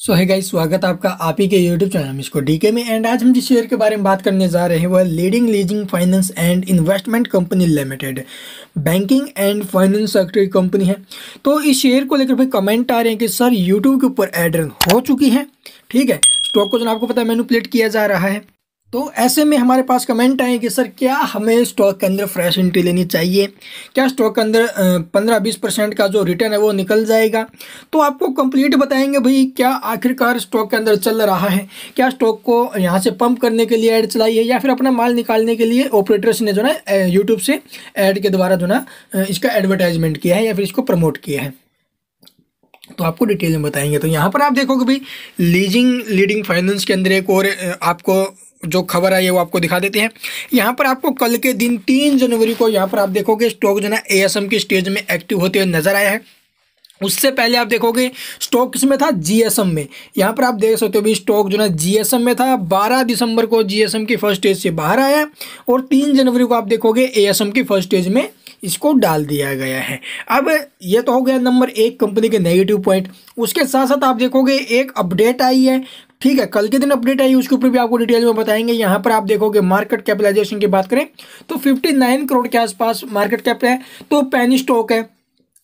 सो है गाइस, स्वागत है आपका आप ही के यूट्यूब चैनल इसको डीके में। एंड आज हम जिस शेयर के बारे में बात करने जा रहे हैं वह leading leasing finance and investment company limited, banking and finance sector की कंपनी है। तो इस शेयर को लेकर भाई कमेंट आ रहे हैं कि सर यूट्यूब के ऊपर एड रन हो चुकी है। ठीक है, स्टॉक को जो आपको पता है मैनिपुलेट किया जा रहा है। तो ऐसे में हमारे पास कमेंट आए कि सर क्या हमें स्टॉक के अंदर फ्रेश एंट्री लेनी चाहिए, क्या स्टॉक के अंदर 15-20% का जो रिटर्न है वो निकल जाएगा। तो आपको कंप्लीट बताएंगे भाई क्या आखिरकार स्टॉक के अंदर चल रहा है, क्या स्टॉक को यहाँ से पंप करने के लिए ऐड चलाई है या फिर अपना माल निकालने के लिए ऑपरेटर्स ने जो है यूट्यूब से ऐड के द्वारा जो ना इसका एडवर्टाइजमेंट किया है या फिर इसको प्रमोट किया है। तो आपको डिटेल में बताएंगे। तो यहाँ पर आप देखोगे भाई लीडिंग फाइनेंस के अंदर एक और आपको जो खबर आई है वो आपको दिखा देते हैं। यहाँ पर आपको कल के दिन 3 जनवरी को यहाँ पर आप देखोगे स्टॉक जो है एएसएम की स्टेज में एक्टिव होते हुए नजर आया है। उससे पहले आप देखोगे स्टॉक किसमें था, जीएसएम में। यहाँ पर आप देख सकते हो भी स्टॉक जो ना जीएसएम में था। 12 दिसंबर को जीएसएम की फर्स्ट स्टेज से बाहर आया और 3 जनवरी को आप देखोगे एएसएम की फर्स्ट स्टेज में इसको डाल दिया गया है। अब ये तो हो गया नंबर 1 कंपनी के नेगेटिव पॉइंट। उसके साथ साथ आप देखोगे एक अपडेट आई है। ठीक है, कल के दिन अपडेट आई, उसके ऊपर भी आपको डिटेल में बताएंगे। यहाँ पर आप देखोगे मार्केट कैपिटलाइजेशन की बात करें तो 59 करोड़ के आसपास मार्केट कैप है। तो पेनी स्टॉक है।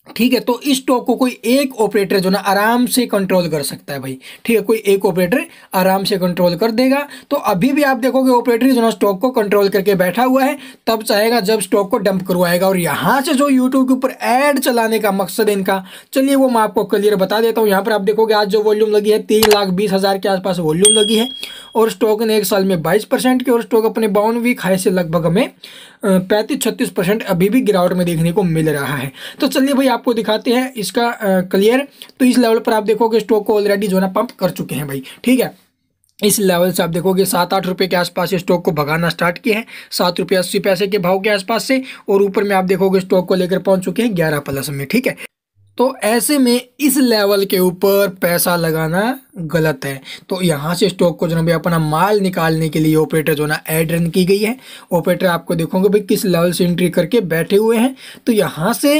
ठीक है, तो इस स्टॉक को कोई एक ऑपरेटर जो ना आराम से कंट्रोल कर सकता है भाई। ठीक है, कोई एक ऑपरेटर आराम से कंट्रोल कर देगा। तो अभी भी आप देखोगे ऑपरेटर जो ना स्टॉक को कंट्रोल करके बैठा हुआ है, तब चाहेगा जब स्टॉक को डंप करवाएगा। और यहाँ से जो यूट्यूब के ऊपर ऐड चलाने का मकसद है इनका, चलिए वो मैं आपको क्लियर बता देता हूँ। यहाँ पर आप देखोगे आज जो वॉल्यूम लगी है 3,20,000 के आसपास वॉल्यूम लगी है और स्टॉक ने 1 साल में 22% की, और स्टॉक अपने 52 वीक हाई से लगभग हमें 35-36% अभी भी गिरावट में देखने को मिल रहा है। तो चलिए भाई आपको दिखाते हैं इसका क्लियर। तो इस लेवल पर आप देखोगे स्टॉक को ऑलरेडी जो है ना पंप कर चुके हैं भाई। ठीक है, इस लेवल से आप देखोगे 7-8 रुपये के आसपास स्टॉक को भगाना स्टार्ट किए हैं, 7 रुपये 80 पैसे के भाव के आसपास से। और ऊपर में आप देखोगे स्टॉक को लेकर पहुंच चुके हैं 11+ में। ठीक है, तो ऐसे में इस लेवल के ऊपर पैसा लगाना गलत है। तो यहाँ से स्टॉक को जो है अपना माल निकालने के लिए ऑपरेटर जो ना ऐड रन की गई है। ऑपरेटर आपको देखोगे भाई किस लेवल से एंट्री करके बैठे हुए हैं। तो यहाँ से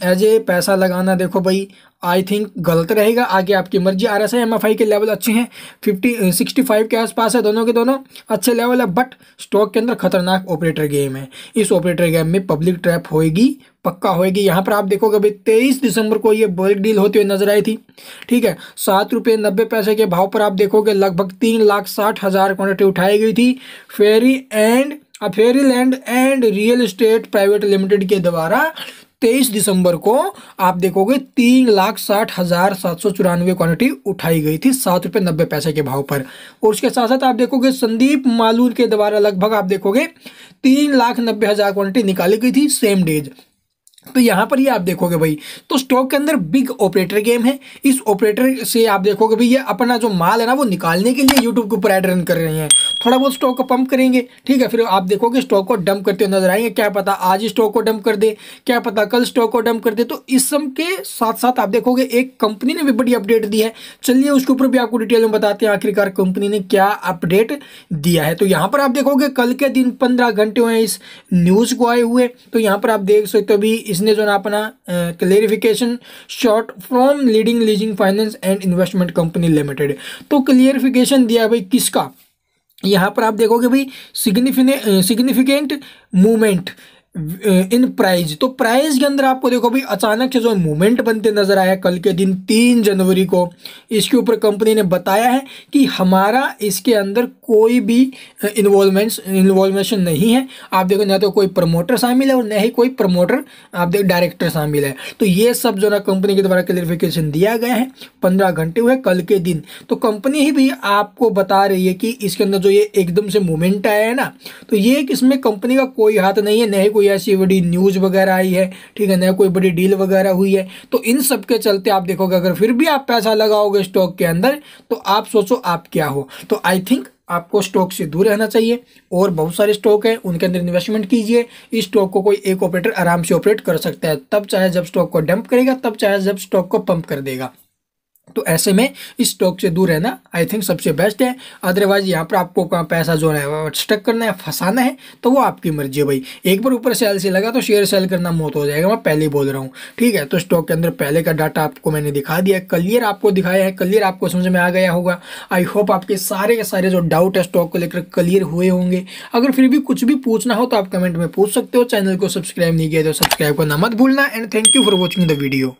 एज ए पैसा लगाना देखो भाई आई थिंक गलत रहेगा। आगे आपकी मर्जी। आरएसआई एमएफआई के लेवल अच्छे हैं, 65 के आसपास है, दोनों के दोनों अच्छे लेवल है। बट स्टॉक के अंदर खतरनाक ऑपरेटर गेम है। इस ऑपरेटर गेम में पब्लिक ट्रैप होएगी, पक्का होएगी। यहाँ पर आप देखोगे भाई 23 दिसंबर को ये बल्क डील होते हुए नजर आई थी। ठीक है, 7 रुपये 90 पैसे के भाव पर आप देखोगे लगभग 3,60,000 क्वांटिटी उठाई गई थी फेरी land and real estate private limited के द्वारा। 23 दिसंबर को आप देखोगे 3,60,794 क्वांटिटी उठाई गई थी 7 रुपये 90 पैसे के भाव पर। और उसके साथ साथ आप देखोगे संदीप मालूर के द्वारा लगभग आप देखोगे 3,90,000 क्वांटिटी निकाली गई थी सेम डेज। तो यहाँ पर ये आप देखोगे भाई, तो स्टॉक के अंदर बिग ऑपरेटर गेम है। इस ऑपरेटर से आप देखोगे भाई ये अपना जो माल है ना वो निकालने के लिए यूट्यूब के ऊपर ऐड रन कर रहे हैं। थोड़ा बहुत स्टॉक को पंप करेंगे। ठीक है, फिर आप देखोगे स्टॉक को डंप करते हुए नजर आएंगे। क्या पता आज स्टॉक को डंप कर दे, क्या पता कल स्टॉक को डंप कर दे। तो इस सब के साथ साथ आप देखोगे एक कंपनी ने भी बड़ी अपडेट दी है। चलिए उसके ऊपर भी आपको डिटेल में बताते हैं आखिरकार कंपनी ने क्या अपडेट दिया है। तो यहाँ पर आप देखोगे कल के दिन 15 घंटे हुए इस न्यूज को आए हुए। तो यहाँ पर आप देख सकते हो भी इसने जो ना अपना clarification sought from leading leasing finance and investment company limited. तो क्लियरिफिकेशन दिया भाई किसका, यहाँ पर आप देखोगे भाई सिग्निफिकेंट मूवमेंट इन प्राइस। तो प्राइस के अंदर आपको देखो भाई अचानक से जो मूवमेंट बनते नजर आया कल के दिन 3 जनवरी को। इसके ऊपर कंपनी ने बताया है कि हमारा इसके अंदर कोई भी इन्वॉल्वेशन नहीं है। आप देखो ना तो कोई प्रमोटर शामिल है और न ही कोई प्रमोटर आप देखो डायरेक्टर शामिल है। तो ये सब जो ना कंपनी के द्वारा क्लियरिफिकेशन दिया गया है। 15 घंटे हुए कल के दिन। तो कंपनी ही भी आपको बता रही है कि इसके अंदर जो ये एकदम से मूवमेंट आया है ना, तो ये इसमें कंपनी का कोई हाथ नहीं है, न ही कोई ऐसी बड़ी न्यूज वगैरह आई है। ठीक है, ना कोई बड़ी डील वगैरह हुई है। तो इन सब के चलते आप देखोगे अगर फिर भी आप पैसा लगाओगे स्टॉक के अंदर तो आप सोचो आप क्या हो। तो आई थिंक आपको स्टॉक से दूर रहना चाहिए। और बहुत सारे स्टॉक हैं उनके अंदर इन्वेस्टमेंट कीजिए। इस स्टॉक को कोई एक ऑपरेटर आराम से ऑपरेट कर सकता है, तब चाहे जब स्टॉक को डंप करेगा, तब चाहे जब स्टॉक को पंप कर देगा। तो ऐसे में इस स्टॉक से दूर रहना आई थिंक सबसे बेस्ट है। अदरवाइज यहाँ पर आपको पैसा जो है स्टक करना है, फंसाना है, तो वो आपकी मर्जी है भाई। एक बार ऊपर सेल से लगा तो शेयर सेल करना मौत हो जाएगा, मैं पहले ही बोल रहा हूँ, ठीक है। तो स्टॉक के अंदर पहले का डाटा आपको मैंने दिखा दिया है, क्लियर आपको दिखाया है, क्लियर आपको समझ में आ गया होगा। आई होप आपके सारे के सारे जो डाउट है स्टॉक को लेकर क्लियर हुए होंगे। अगर फिर भी कुछ भी पूछना हो तो आप कमेंट में पूछ सकते हो। चैनल को सब्सक्राइब नहीं किया तो सब्सक्राइब करना मत भूलना। And thank you for watching the video.